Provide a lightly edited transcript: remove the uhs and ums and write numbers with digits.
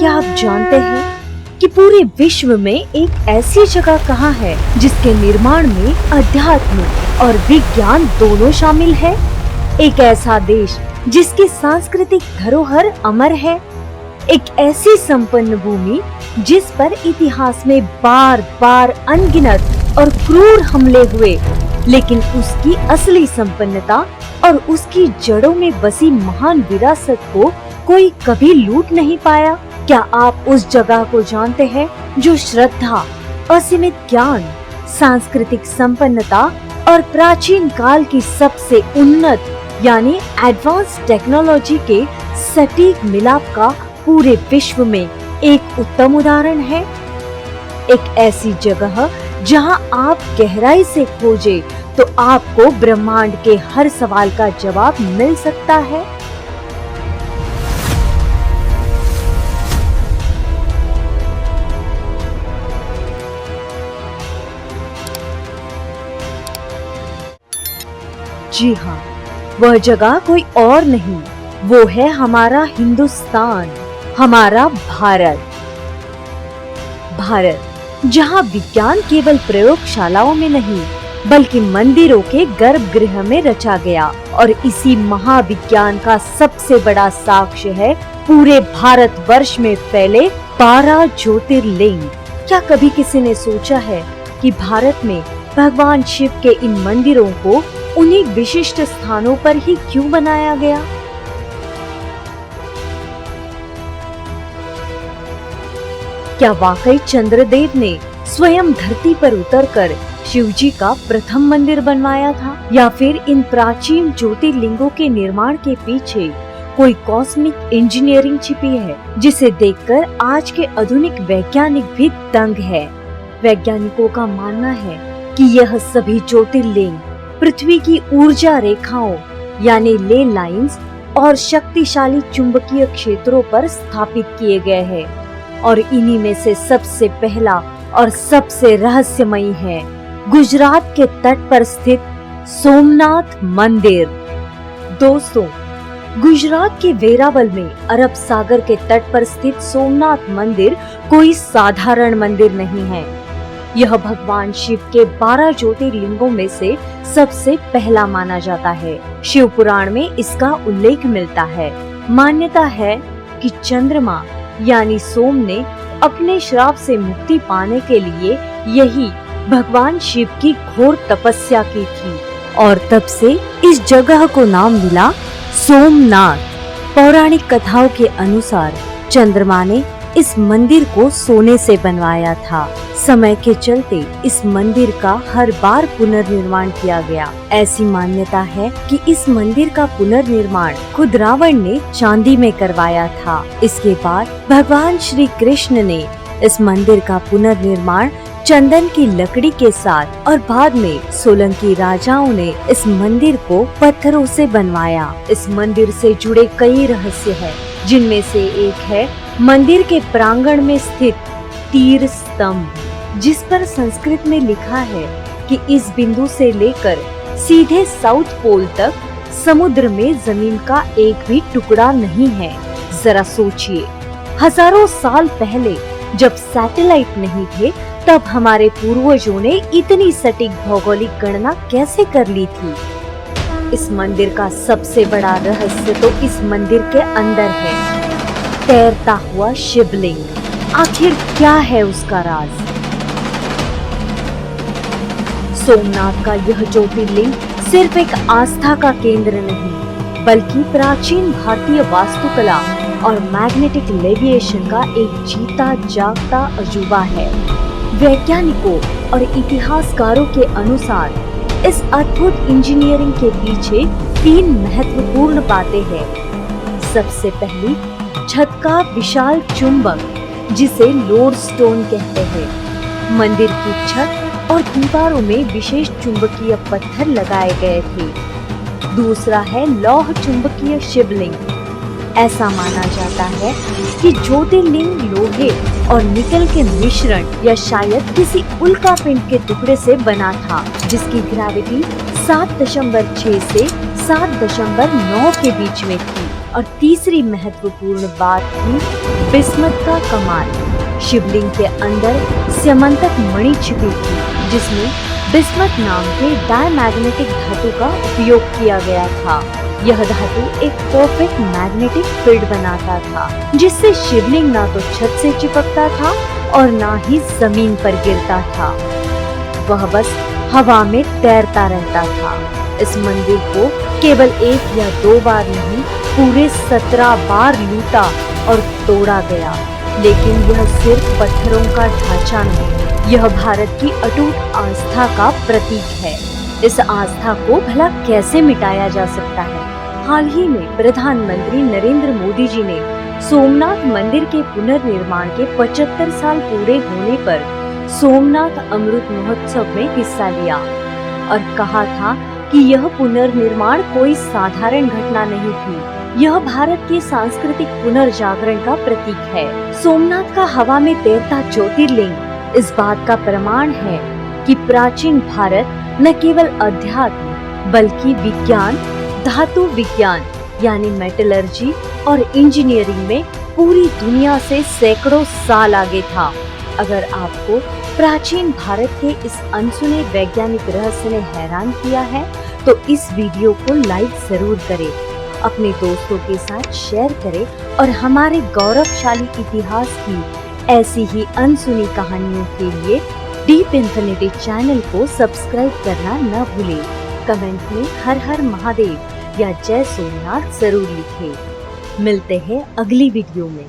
क्या आप जानते हैं कि पूरे विश्व में एक ऐसी जगह कहाँ है जिसके निर्माण में अध्यात्म और विज्ञान दोनों शामिल है? एक ऐसा देश जिसकी सांस्कृतिक धरोहर अमर है, एक ऐसी संपन्न भूमि जिस पर इतिहास में बार बार अनगिनत और क्रूर हमले हुए, लेकिन उसकी असली संपन्नता और उसकी जड़ों में बसी महान विरासत को कोई कभी लूट नहीं पाया। क्या आप उस जगह को जानते हैं जो श्रद्धा, असीमित ज्ञान, सांस्कृतिक संपन्नता और प्राचीन काल की सबसे उन्नत यानी एडवांस टेक्नोलॉजी के सटीक मिलाप का पूरे विश्व में एक उत्तम उदाहरण है? एक ऐसी जगह जहां आप गहराई से खोजे तो आपको ब्रह्मांड के हर सवाल का जवाब मिल सकता है। जी हाँ, वह जगह कोई और नहीं, वो है हमारा हिंदुस्तान, हमारा भारत। भारत जहाँ विज्ञान केवल प्रयोगशालाओं में नहीं बल्कि मंदिरों के गर्भगृह में रचा गया, और इसी महाविज्ञान का सबसे बड़ा साक्ष्य है पूरे भारतवर्ष में फैले 12 ज्योतिर्लिंग। क्या कभी किसी ने सोचा है कि भारत में भगवान शिव के इन मंदिरों को उन्हीं विशिष्ट स्थानों पर ही क्यों बनाया गया? क्या वाकई चंद्रदेव ने स्वयं धरती पर उतरकर शिवजी का प्रथम मंदिर बनवाया था, या फिर इन प्राचीन ज्योतिर्लिंगों के निर्माण के पीछे कोई कॉस्मिक इंजीनियरिंग छिपी है जिसे देखकर आज के आधुनिक वैज्ञानिक भी दंग है? वैज्ञानिकों का मानना है कि यह सभी ज्योतिर्लिंग पृथ्वी की ऊर्जा रेखाओं यानी ले लाइंस और शक्तिशाली चुंबकीय क्षेत्रों पर स्थापित किए गए हैं, और इन्हीं में से सबसे पहला और सबसे रहस्यमयी है गुजरात के तट पर स्थित सोमनाथ मंदिर। दोस्तों, गुजरात के वेरावल में अरब सागर के तट पर स्थित सोमनाथ मंदिर कोई साधारण मंदिर नहीं है। यह भगवान शिव के 12 ज्योतिर्लिंगों में से सबसे पहला माना जाता है। शिव पुराण में इसका उल्लेख मिलता है। मान्यता है कि चंद्रमा यानी सोम ने अपने श्राप से मुक्ति पाने के लिए यही भगवान शिव की घोर तपस्या की थी, और तब से इस जगह को नाम मिला सोमनाथ। पौराणिक कथाओं के अनुसार चंद्रमा ने इस मंदिर को सोने से बनवाया था। समय के चलते इस मंदिर का हर बार पुनर्निर्माण किया गया। ऐसी मान्यता है कि इस मंदिर का पुनर्निर्माण खुद रावण ने चांदी में करवाया था। इसके बाद भगवान श्री कृष्ण ने इस मंदिर का पुनर्निर्माण चंदन की लकड़ी के साथ, और बाद में सोलंकी राजाओं ने इस मंदिर को पत्थरों से बनवाया। इस मंदिर से जुड़े कई रहस्य हैं, जिनमें से एक है मंदिर के प्रांगण में स्थित तीर स्तंभ, जिस पर संस्कृत में लिखा है कि इस बिंदु से लेकर सीधे साउथ पोल तक समुद्र में जमीन का एक भी टुकड़ा नहीं है। जरा सोचिए, हजारों साल पहले जब सैटेलाइट नहीं थे, तब हमारे पूर्वजों ने इतनी सटीक भौगोलिक गणना कैसे कर ली थी? इस मंदिर का सबसे बड़ा रहस्य तो इस मंदिर के अंदर है, तैरता हुआ शिवलिंग। आखिर क्या है उसका राज? सोमनाथ का यह ज्योतिर्लिंग सिर्फ एक आस्था का केंद्र नहीं, बल्कि प्राचीन भारतीय वास्तुकला और मैग्नेटिक लेविएशन का एक जीता जागता अजूबा है। वैज्ञानिकों और इतिहासकारों के अनुसार इस अद्भुत इंजीनियरिंग के पीछे 3 महत्वपूर्ण बातें हैं। सबसे पहली, छत का विशाल चुंबक, जिसे लोडस्टोन कहते हैं। मंदिर की छत और दीवारों में विशेष चुंबकीय पत्थर लगाए गए थे। दूसरा है लौह चुंबकीय शिवलिंग। ऐसा माना जाता है कि ज्योतिर्लिंग लोहे और निकल के मिश्रण या शायद किसी उल्का पिंड के टुकड़े से बना था, जिसकी ग्रेविटी 7.6 से 7.9 के बीच में थी। और तीसरी महत्वपूर्ण बात थी बिस्मत का कमाल। शिवलिंग के अंदर स्यमंतक मणि छिपी थी, जिसमें बिस्मत नाम के डायमैग्नेटिक धातु का उपयोग किया गया था। यह धातु एक परफेक्ट मैग्नेटिक फील्ड बनाता था, जिससे शिवलिंग ना तो छत से चिपकता था और ना ही जमीन पर गिरता था। वह बस हवा में तैरता रहता था। इस मंदिर को केवल 1 या 2 बार नहीं, पूरे 17 बार लूटा और तोड़ा गया। लेकिन यह सिर्फ पत्थरों का ढांचा नहीं, यह भारत की अटूट आस्था का प्रतीक है। इस आस्था को भला कैसे मिटाया जा सकता है? हाल ही में प्रधानमंत्री नरेंद्र मोदी जी ने सोमनाथ मंदिर के पुनर्निर्माण के 75 साल पूरे होने पर सोमनाथ अमृत महोत्सव में हिस्सा लिया और कहा था कि यह पुनर्निर्माण कोई साधारण घटना नहीं थी, यह भारत के सांस्कृतिक पुनर्जागरण का प्रतीक है। सोमनाथ का हवा में तैरता ज्योतिर्लिंग इस बात का प्रमाण है कि प्राचीन भारत न केवल अध्यात्म बल्कि विज्ञान, धातु विज्ञान यानी मेटलर्जी और इंजीनियरिंग में पूरी दुनिया से सैकड़ों साल आगे था। अगर आपको प्राचीन भारत के इस अनसुने वैज्ञानिक रहस्य ने हैरान किया है तो इस वीडियो को लाइक जरूर करें, अपने दोस्तों के साथ शेयर करें और हमारे गौरवशाली इतिहास की ऐसी ही अनसुनी कहानियों के लिए डीप इंफिनिटी चैनल को सब्सक्राइब करना न भूलें। कमेंट में हर हर महादेव या जय सोमनाथ जरूर लिखें। मिलते हैं अगली वीडियो में।